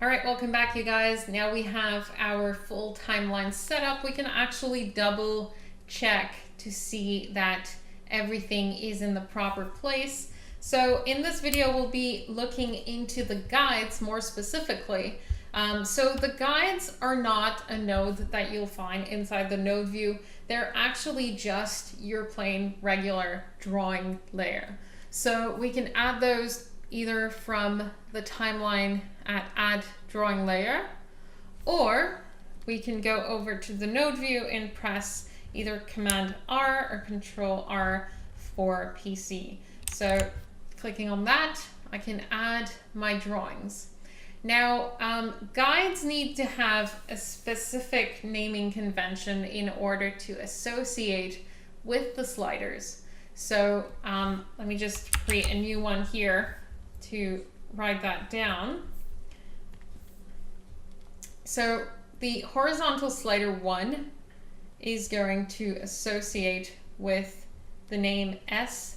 All right, welcome back, you guys. Now we have our full timeline set up. We can actually double check to see that everything is in the proper place. So in this video, we'll be looking into the guides more specifically. So the guides are not a node that you'll find inside the node view. They're actually just your plain regular drawing layer. So we can add those either from the timeline at add drawing layer, or we can go over to the node view and press either Command R or Control R for PC. So clicking on that, I can add my drawings. Now, guides need to have a specific naming convention in order to associate with the sliders. So let me just create a new one here to write that down. So the horizontal slider 1 is going to associate with the name SLH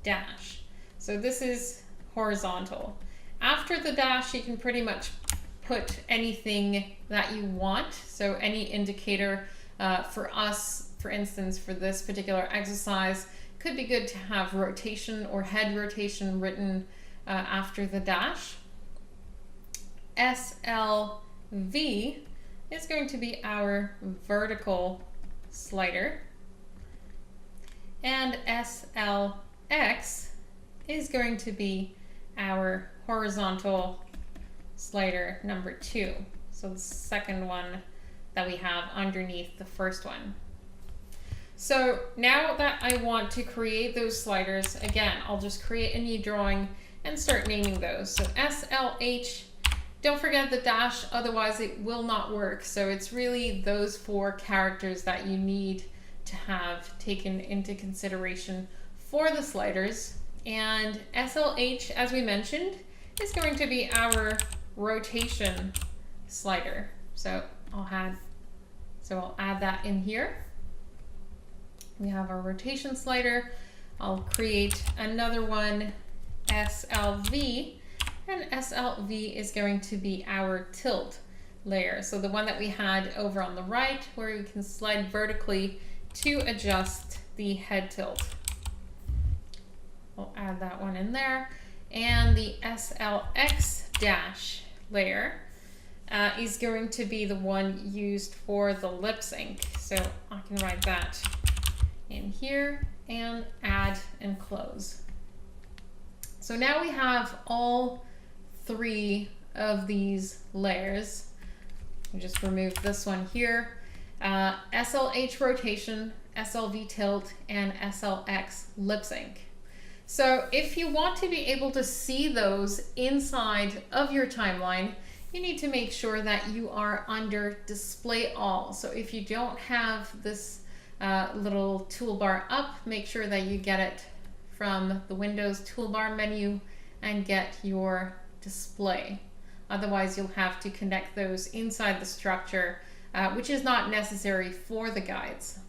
dash. So this is horizontal. After the dash, you can pretty much put anything that you want. So any indicator for us, for instance, for this particular exercise, could be good to have rotation or head rotation written after the dash. SLV is going to be our vertical slider, and SLX is going to be our horizontal slider number 2. So the second one that we have underneath the first one. So now that I want to create those sliders, again, I'll just create a new drawing and start naming those. So SLH, don't forget the dash, otherwise it will not work. So it's really those 4 characters that you need to have taken into consideration for the sliders. And SLH, as we mentioned, is going to be our rotation slider. So I'll add that in here. We have our rotation slider. I'll create another one, SLV, and SLV is going to be our tilt layer. So the one that we had over on the right, where we can slide vertically to adjust the head tilt. We'll add that one in there. And the SLX dash layer is going to be the one used for the lip sync. So I can write that in here and add and close. So now we have all 3 of these layers. I'll just remove this one here. SLH rotation, SLV tilt, and SLX lip sync. So if you want to be able to see those inside of your timeline, you need to make sure that you are under display all. So if you don't have this little toolbar up, make sure that you get it from the Windows toolbar menu and get your display. Otherwise, you'll have to connect those inside the structure, which is not necessary for the guides.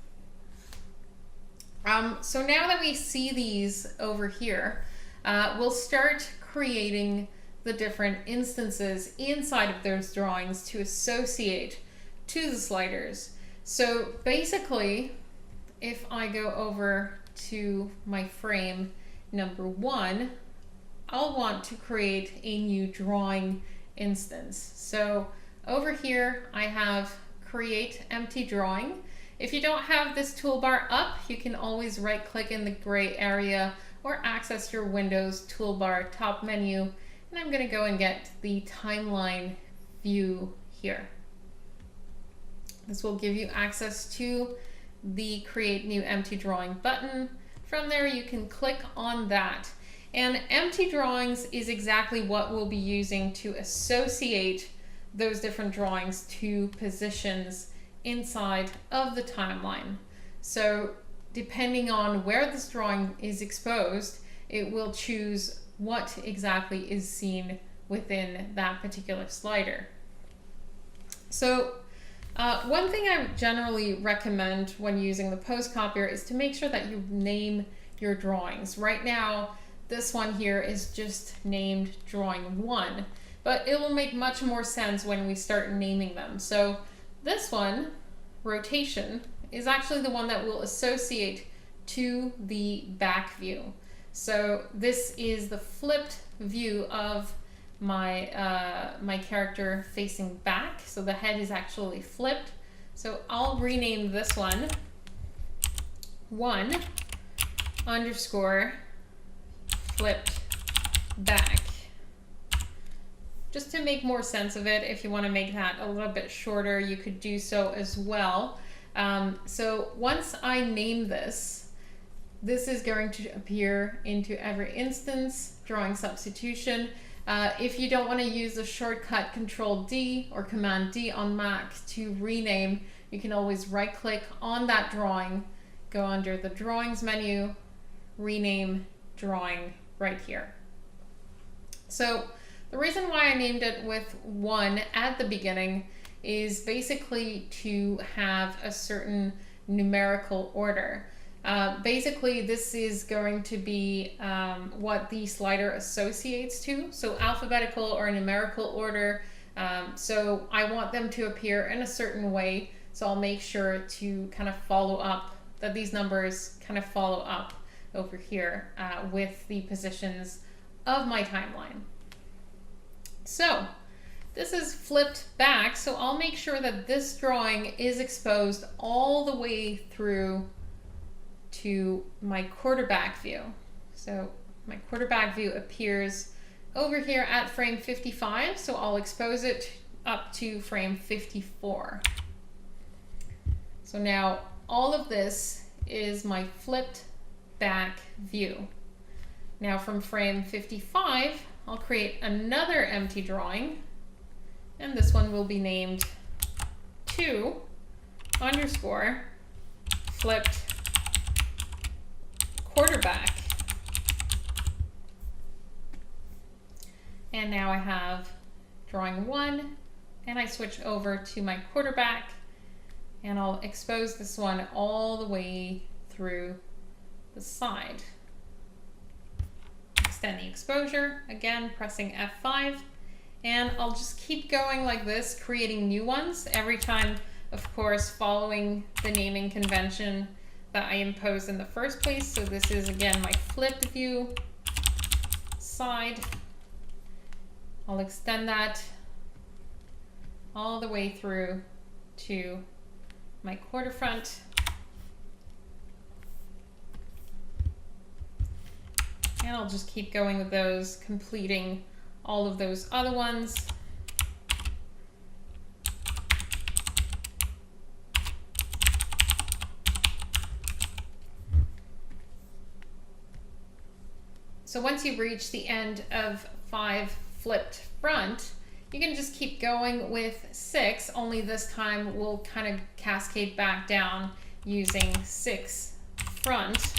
So now that we see these over here, we'll start creating the different instances inside of those drawings to associate to the sliders. So basically, if I go over to my frame number 1, I'll want to create a new drawing instance. So over here, I have create empty drawing. If you don't have this toolbar up, you can always right click in the gray area or access your Windows toolbar top menu. And I'm going to go and get the timeline view here. This will give you access to the create new empty drawing button. From there, you can click on that. And empty drawings is exactly what we'll be using to associate those different drawings to positions inside of the timeline. So depending on where this drawing is exposed, it will choose what exactly is seen within that particular slider. So one thing I generally recommend when using the post copier is to make sure that you name your drawings. Right now, this one here is just named drawing 1, but it will make much more sense when we start naming them. So this one, rotation, is actually the one that will associate to the back view. So this is the flipped view of my my character facing back. So the head is actually flipped. So I'll rename this one 1 underscore flipped back, just to make more sense of it. If you want to make that a little bit shorter, you could do so as well. So once I name this, this is going to appear into every instance, drawing substitution. If you don't want to use the shortcut Control D or Command D on Mac to rename, you can always right click on that drawing, go under the Drawings menu, rename drawing right here. So the reason why I named it with 1 at the beginning is basically to have a certain numerical order. Basically, this is going to be what the slider associates to, so alphabetical or numerical order. So I want them to appear in a certain way, so I'll make sure to kind of follow up, that these numbers kind of follow up over here with the positions of my timeline. So this is flipped back, so I'll make sure that this drawing is exposed all the way through to my quarterback view. So my quarterback view appears over here at frame 55, so I'll expose it up to frame 54. So now all of this is my flipped back view. Now from frame 55, I'll create another empty drawing, and this one will be named 2 underscore flipped quarterback. And now I have drawing 1, and I switch over to my quarterback, and I'll expose this one all the way through the side. Extend the exposure, again pressing F5, and I'll just keep going like this, creating new ones every time, of course, following the naming convention that I imposed in the first place. So this is again my flipped view side. I'll extend that all the way through to my quarter front. And I'll just keep going with those, completing all of those other ones. So once you reach the end of 5 flipped front, you can just keep going with 6, only this time we'll kind of cascade back down using 6 front.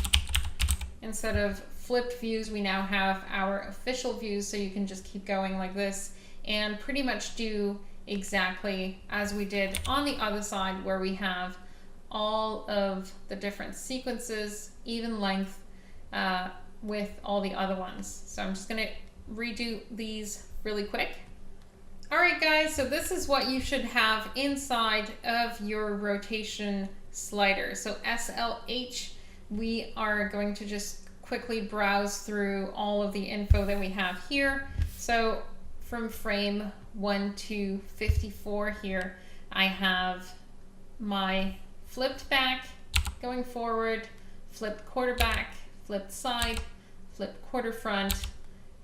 Instead of flipped views, we now have our official views, so you can just keep going like this and pretty much do exactly as we did on the other side, where we have all of the different sequences, even length, with all the other ones. So I'm just gonna redo these really quick. All right guys, so this is what you should have inside of your rotation slider. So SLH, we are going to just quickly browse through all of the info that we have here. So from frame 1 to 54 here, I have my flipped back, going forward, flipped quarterback, flipped side, flipped quarter front,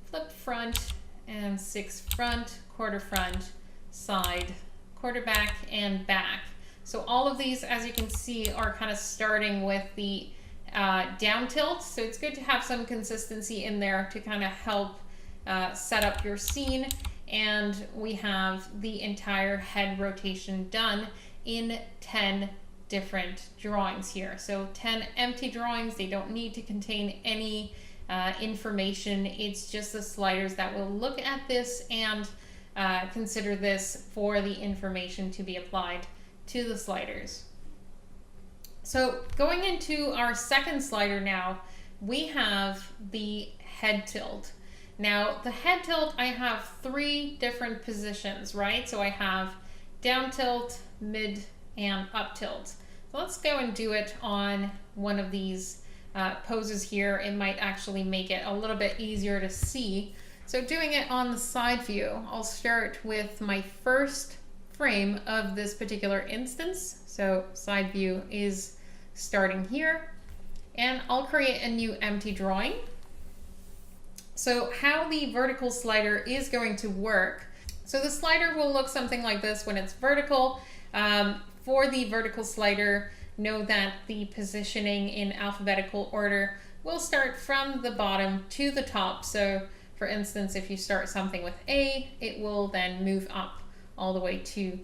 flipped front, and 6 front, quarter front, side, quarterback, and back. So all of these, as you can see, are kind of starting with the down tilt. So it's good to have some consistency in there to kind of help set up your scene. And we have the entire head rotation done in 10 different drawings here. So 10 empty drawings. They don't need to contain any information. It's just the sliders that will look at this and consider this for the information to be applied to the sliders. So going into our second slider now, we have the head tilt. Now the head tilt, I have 3 different positions, right? So I have down tilt, mid, and up tilt. So let's go and do it on one of these poses here. It might actually make it a little bit easier to see. So doing it on the side view, I'll start with my first frame of this particular instance. So side view is starting here, and I'll create a new empty drawing. So how the vertical slider is going to work. So the slider will look something like this when it's vertical. For the vertical slider, know that the positioning in alphabetical order will start from the bottom to the top. So for instance, if you start something with A, it will then move up all the way to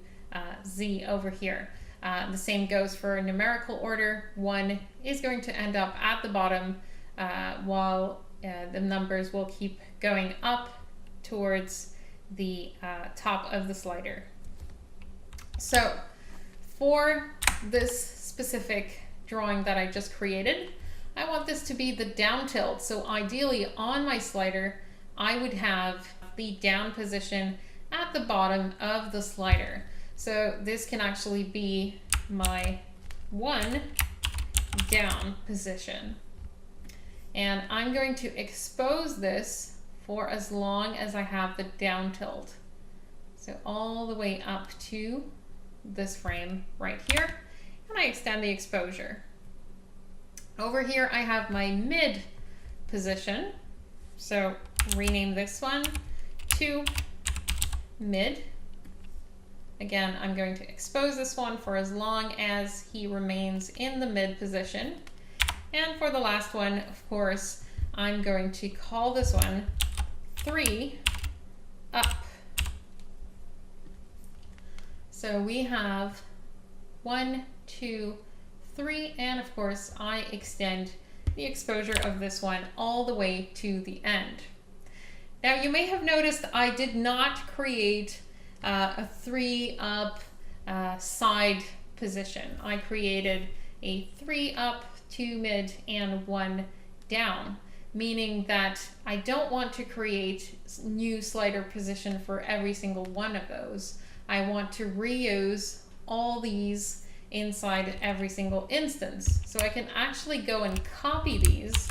Z over here. The same goes for numerical order. 1 is going to end up at the bottom while the numbers will keep going up towards the top of the slider. So for this specific drawing that I just created, I want this to be the down tilt. So ideally on my slider, I would have the down position at the bottom of the slider. So this can actually be my 1 down position. And I'm going to expose this for as long as I have the down tilt. So all the way up to this frame right here. And I extend the exposure. Over here I have my mid position. So rename this one to mid. Again, I'm going to expose this one for as long as he remains in the mid position. And for the last one, of course, I'm going to call this one 3 up. So we have 1, 2, 3, and of course I extend the exposure of this one all the way to the end. Now you may have noticed I did not create a 3 up side position. I created a 3 up, 2 mid, and 1 down, meaning that I don't want to create new slider position for every single one of those. I want to reuse all these inside every single instance. So I can actually go and copy these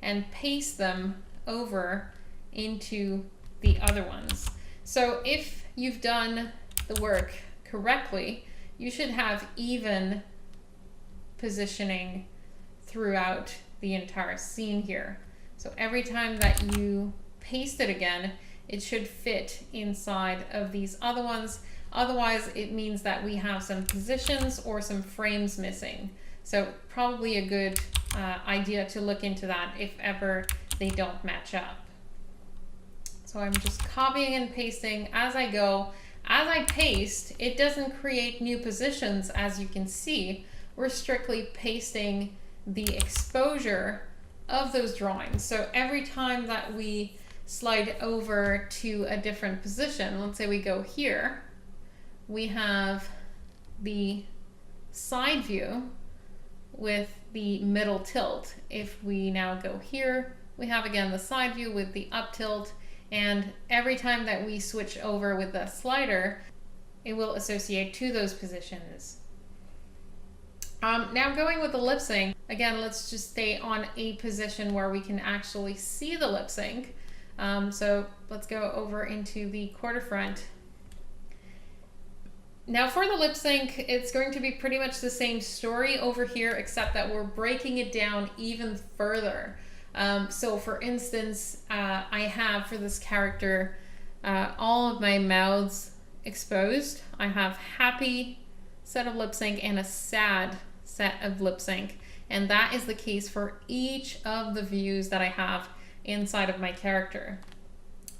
and paste them over into the other ones. So if you've done the work correctly, you should have even positioning throughout the entire scene here. So every time that you paste it again, it should fit inside of these other ones. Otherwise, it means that we have some positions or some frames missing. So probably a good idea to look into that if ever they don't match up. So I'm just copying and pasting as I go. As I paste, it doesn't create new positions, as you can see. We're strictly pasting the exposure of those drawings. So every time that we slide over to a different position, let's say we go here, we have the side view with the middle tilt. If we now go here, we have again the side view with the up tilt, and every time that we switch over with the slider, it will associate to those positions. Now going with the lip sync, again, let's just stay on a position where we can actually see the lip sync. So let's go over into the quarter front. Now for the lip sync, it's going to be pretty much the same story over here, except that we're breaking it down even further. So for instance, I have for this character all of my mouths exposed. I have happy set of lip sync and a sad set of lip sync, and that is the case for each of the views that I have inside of my character.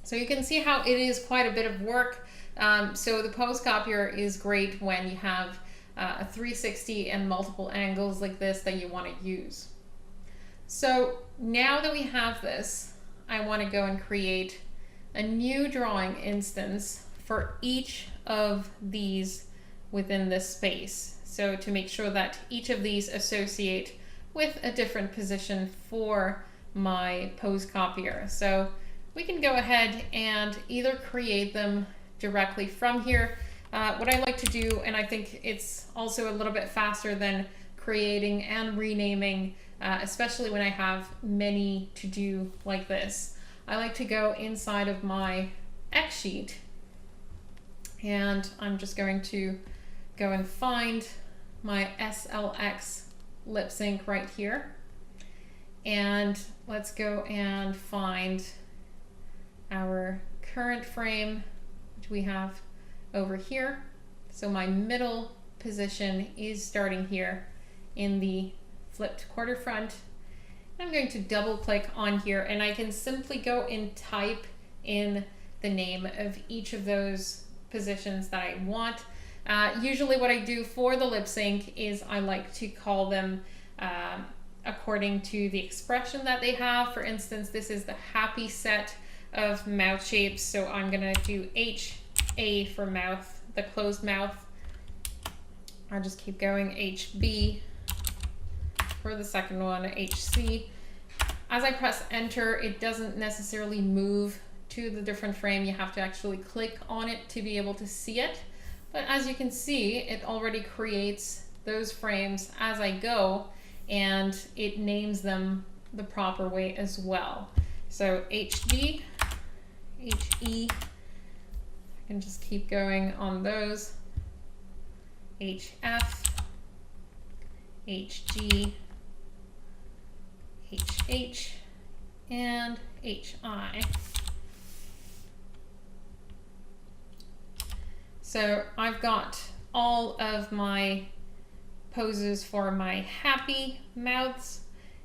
So you can see how it is quite a bit of work. So the pose copier is great when you have a 360 and multiple angles like this that you want to use. So now that we have this, I want to go and create a new drawing instance for each of these within this space. So to make sure that each of these associate with a different position for my pose copier. So we can go ahead and either create them directly from here. What I like to do, and I think it's also a little bit faster than creating and renaming, especially when I have many to do like this, I like to go inside of my X sheet, and I'm just going to go and find my SLX lip sync right here. And let's go and find our current frame, which we have over here. So my middle position is starting here in the flipped quarter front. I'm going to double click on here, and I can simply go and type in the name of each of those positions that I want. Usually what I do for the lip sync is I like to call them according to the expression that they have. For instance, this is the happy set of mouth shapes, so I'm gonna do HA for mouth, the closed mouth. I'll just keep going, HB for the second one, HC. As I press enter, it doesn't necessarily move to the different frame. You have to actually click on it to be able to see it. But as you can see, it already creates those frames as I go, and it names them the proper way as well. So HD, HE, I can just keep going on those. HF, HG, HH, and HI. So I've got all of my poses for my happy mouths.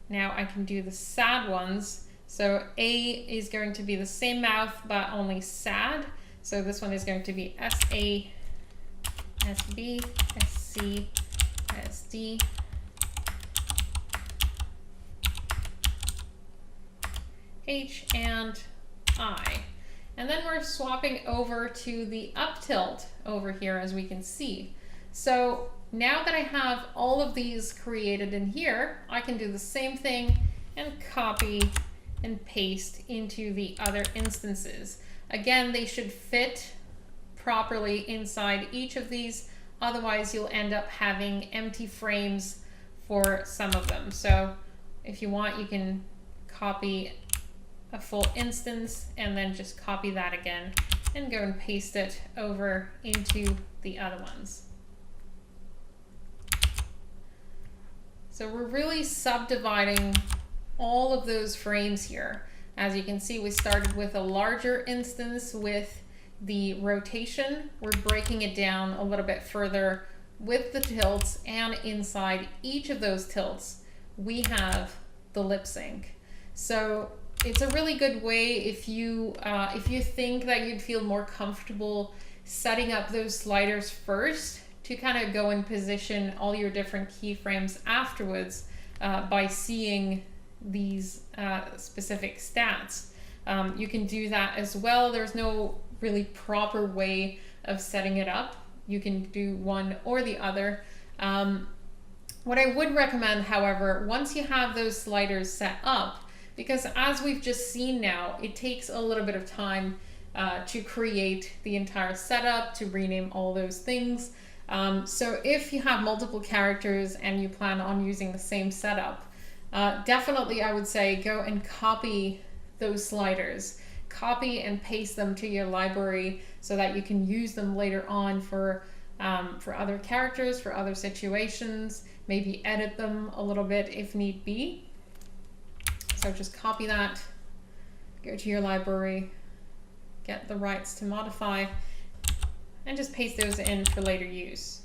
Now I can do the sad ones. So A is going to be the same mouth, but only sad. So this one is going to be SA, SB, SC, SD, H, and I. And then we're swapping over to the up tilt over here, as we can see. So now that I have all of these created in here, I can do the same thing and copy and paste into the other instances. Again, they should fit properly inside each of these, otherwise you'll end up having empty frames for some of them. So if you want, you can copy a full instance and then just copy that again and go and paste it over into the other ones. So we're really subdividing all of those frames here. As you can see, we started with a larger instance with the rotation. We're breaking it down a little bit further with the tilts, and inside each of those tilts we have the lip sync. So it's a really good way if you think that you'd feel more comfortable setting up those sliders first, to kind of go and position all your different keyframes afterwards by seeing these specific stats. You can do that as well. There's no really proper way of setting it up. You can do one or the other. What I would recommend, however, once you have those sliders set up, because as we've just seen now, it takes a little bit of time to create the entire setup, to rename all those things. So if you have multiple characters and you plan on using the same setup, definitely I would say go and copy those sliders. Copy and paste them to your library so that you can use them later on for other characters, for other situations, maybe edit them a little bit if need be. So just copy that, go to your library, get the rights to modify, and just paste those in for later use.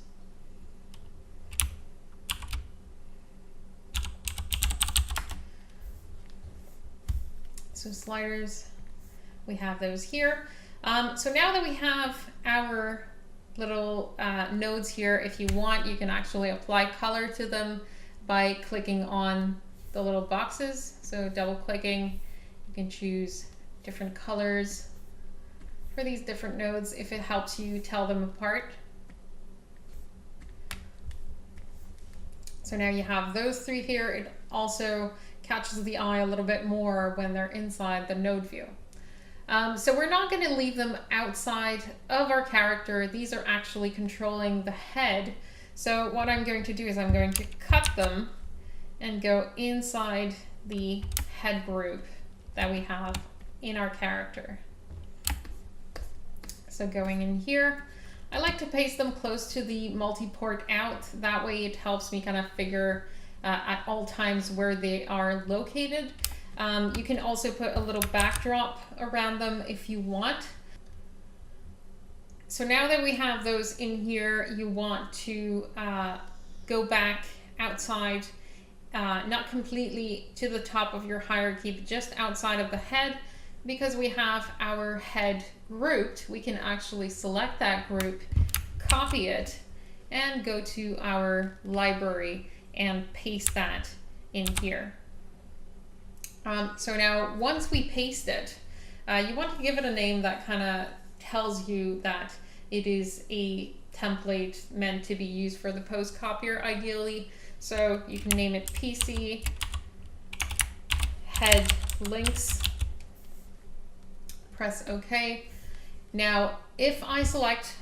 So sliders, we have those here. So now that we have our little nodes here, if you want, you can actually apply color to them by clicking on the little boxes. So double clicking, you can choose different colors for these different nodes if it helps you tell them apart. So now you have those three here. It also catches the eye a little bit more when they're inside the node view. So we're not going to leave them outside of our character. These are actually controlling the head. So what I'm going to do is I'm going to cut them and go inside the head group that we have in our character. So going in here, I like to paste them close to the multi-port out. That way it helps me kind of figure at all times where they are located. You can also put a little backdrop around them if you want. So now that we have those in here, you want to go back outside, not completely to the top of your hierarchy, but just outside of the head. Because we have our head grouped, we can actually select that group, copy it, and go to our library and paste that in here. So now once we paste it, you want to give it a name that kind of tells you that it is a template meant to be used for the post copier ideally. So you can name it PC head links. Press OK. Now, if I select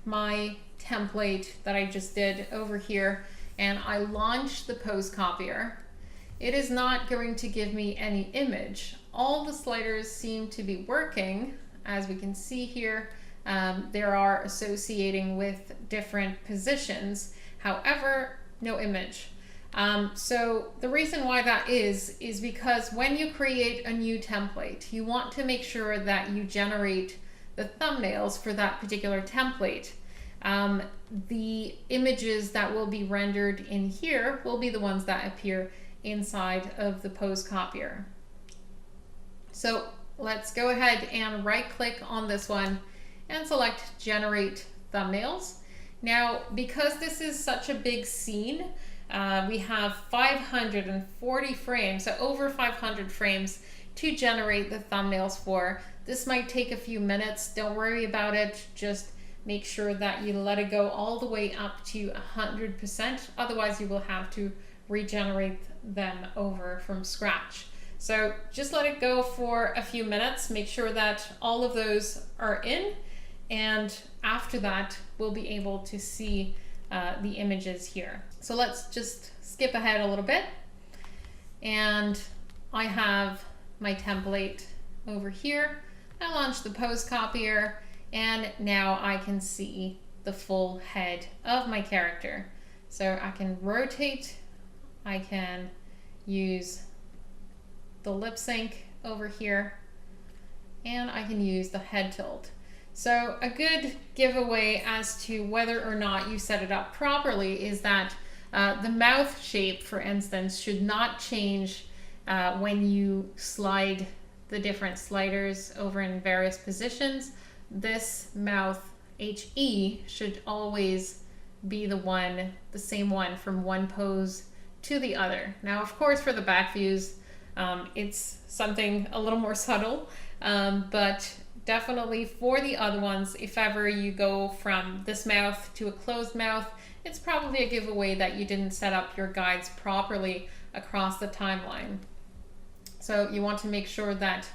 my template that I just did over here and I launch the post copier, it is not going to give me any image. All the sliders seem to be working. As we can see here, they are associating with different positions. However, no image. So the reason why that is because when you create a new template, you want to make sure that you generate the thumbnails for that particular template. The images that will be rendered in here will be the ones that appear inside of the post copier. So let's go ahead and right click on this one and select generate thumbnails. Now, because this is such a big scene, we have 540 frames, so over 500 frames to generate the thumbnails for. This might take a few minutes. Don't worry about it. Just make sure that you let it go all the way up to 100%. Otherwise, you will have to regenerate them over from scratch. So just let it go for a few minutes. Make sure that all of those are in. And after that, we'll be able to see the images here. So let's just skip ahead a little bit. And I have my template over here. I launched the post copier, and now I can see the full head of my character. So I can rotate, I can use the lip sync over here, and I can use the head tilt. So a good giveaway as to whether or not you set it up properly is that the mouth shape, for instance, should not change when you slide the different sliders over in various positions. This mouth HE should always be the same one from one pose to the other. Now, of course, for the back views, it's something a little more subtle, but definitely for the other ones, if ever you go from this mouth to a closed mouth, it's probably a giveaway that you didn't set up your guides properly across the timeline. So you want to make sure that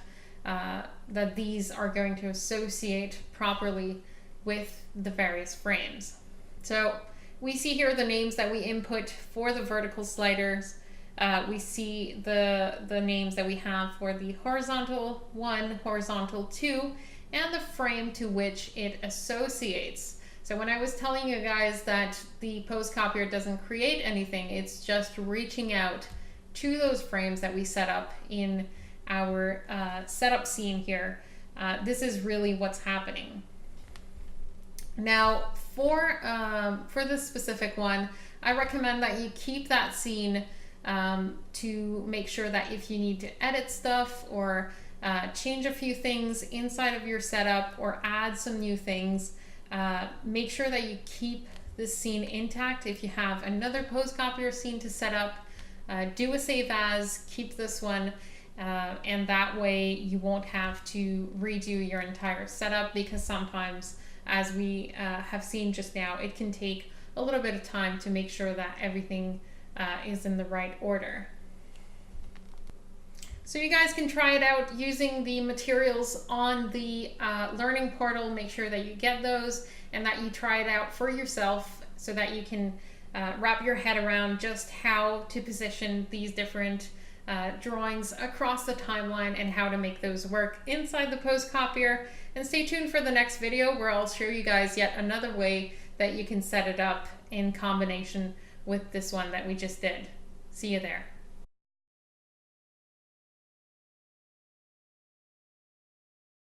that these are going to associate properly with the various frames. So we see here the names that we input for the vertical sliders. We see the names that we have for the horizontal 1, horizontal 2, and the frame to which it associates. So when I was telling you guys that the post copier doesn't create anything, it's just reaching out to those frames that we set up in our setup scene here. This is really what's happening. Now, for this specific one, I recommend that you keep that scene to make sure that if you need to edit stuff or change a few things inside of your setup or add some new things, make sure that you keep this scene intact. If you have another post copier scene to set up, do a save as, keep this one, and that way you won't have to redo your entire setup, because sometimes, as we have seen just now, it can take a little bit of time to make sure that everything is in the right order. So you guys can try it out using the materials on the learning portal. Make sure that you get those and that you try it out for yourself so that you can wrap your head around just how to position these different drawings across the timeline and how to make those work inside the post copier. And stay tuned for the next video where I'll show you guys yet another way that you can set it up in combination with this one that we just did. See you there.